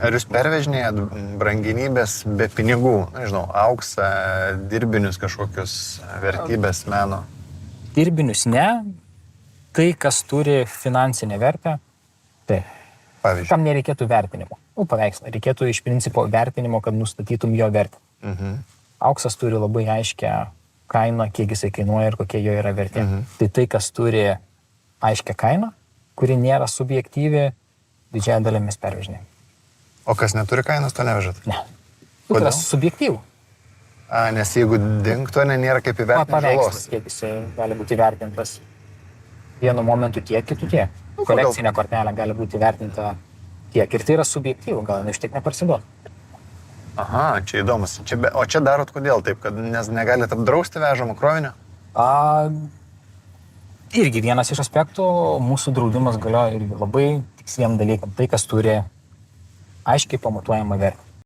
Ar jūs pervežinėjat brangenybės be pinigų? Nežinau, auksą, dirbinius kažkokius vertybės meno? Dirbinius ne. Tai, kas turi finansinę vertę, tai. Pavyzdžiui. Tam nereikėtų vertinimo. Paveikslą. Reikėtų iš principo vertinimo, kad nustatytum jo vertę. Auksas turi labai aiškę kainą, kiek jisai kainuoja ir kokia jo yra vertė. Tai, kas turi aiškę kainą, kuri nėra subjektyvi, didžiąją dalį mes pervežinėjame. O kas neturi kainos, to nevežat? Ne. Tai yra subjektyvų. Nes jeigu dingtų, nėra kaip įvertinti žalos. Paveikslas, kiek jisai gali būti įvertintas vienu momentu tiek, kitų tiek. Kolekcinė kortelė gali būti įvertinta tiek. Ir tai yra subjektyvų, gal iš tiek neparsiduot. Aha, čia įdomus. O čia darot kodėl taip, kad nes negalite apdrausti vežamo krovinio? Irgi vienas iš aspektų, mūsų draudimas galioja irgi labai tiksliem dalykam. Tai, kas turi aiškiai pamatuojamą vertę.